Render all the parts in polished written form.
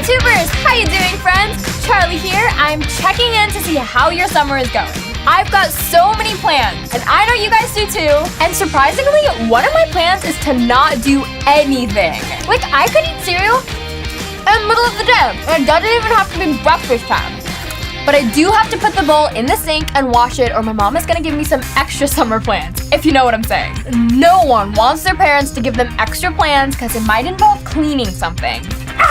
YouTubers! How you doing, friends? Charlie here. I'm checking in to see how your summer is going. I've got so many plans, and I know you guys do too. And surprisingly, one of my plans is to not do anything. Like, I could eat cereal in the middle of the day, and it doesn't even have to be breakfast time. But I do have to put the bowl in the sink and wash it, or my mom is gonna give me some extra summer plans, if you know what I'm saying. No one wants their parents to give them extra plans because it might involve cleaning something.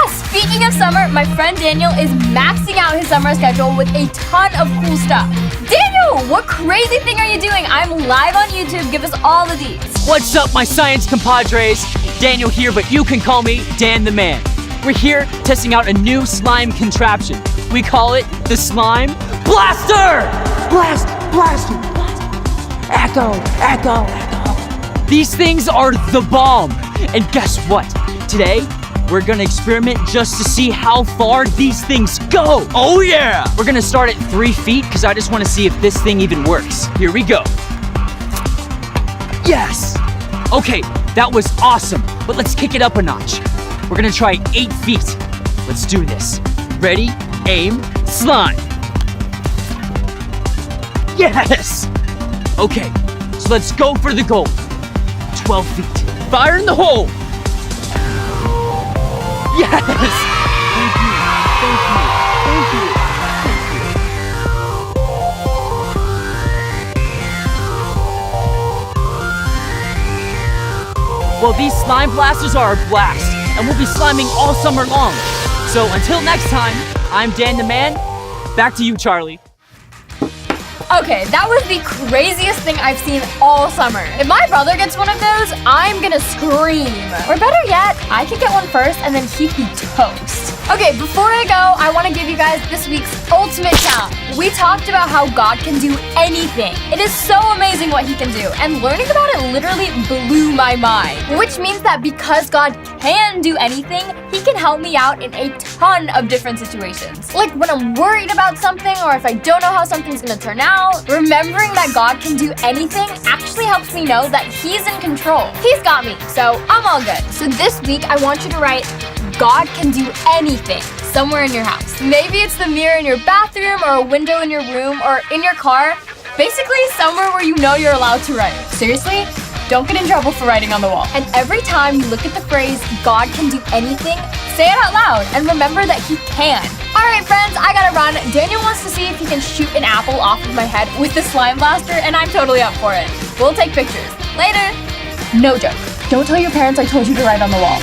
Speaking of summer, my friend Daniel is maxing out his summer schedule with a ton of cool stuff. Daniel, what crazy thing are you doing? I'm live on YouTube. Give us all the deets. What's up, my science compadres? Daniel here, but you can call me Dan the Man. We're here testing out a new slime contraption. We call it the Slime Blaster! Blast, blaster, blast. Echo, echo, echo. These things are the bomb. And guess what? Today, we're gonna experiment just to see how far these things go. Oh yeah! We're gonna start at 3 feet because I just wanna see if this thing even works. Here we go. Yes! Okay, that was awesome, but let's kick it up a notch. We're gonna try 8 feet. Let's do this. Ready, aim, slime. Yes! Okay, so let's go for the goal. 12 feet. Fire in the hole! Yes! Thank you, thank you, thank you, thank you. Well, these slime blasters are a blast, and we'll be sliming all summer long. So until next time, I'm Dan the Man. Back to you, Charlie. Okay, that was the craziest thing I've seen all summer. If my brother gets one of those, I'm gonna scream. Or better yet, I could get one first and then he'd be toast. Okay, before I go, I want to give you guys this week's ultimate challenge. We talked about how God can do anything. It is so amazing what he can do, and learning about it literally blew my mind. Which means that because God can do anything, he can help me out in a ton of different situations. Like when I'm worried about something, or if I don't know how something's gonna turn out, remembering that God can do anything actually helps me know that he's in control. He's got me, so I'm all good. So this week, I want you to write, God can do anything somewhere in your house. Maybe it's the mirror in your bathroom, or a window in your room, or in your car. Basically, somewhere where you know you're allowed to write. Seriously? Don't get in trouble for writing on the wall. And every time you look at the phrase, God can do anything, say it out loud and remember that he can. All right, friends, I gotta run. Daniel wants to see if he can shoot an apple off of my head with the slime blaster, and I'm totally up for it. We'll take pictures. Later. No joke. Don't tell your parents I told you to write on the wall.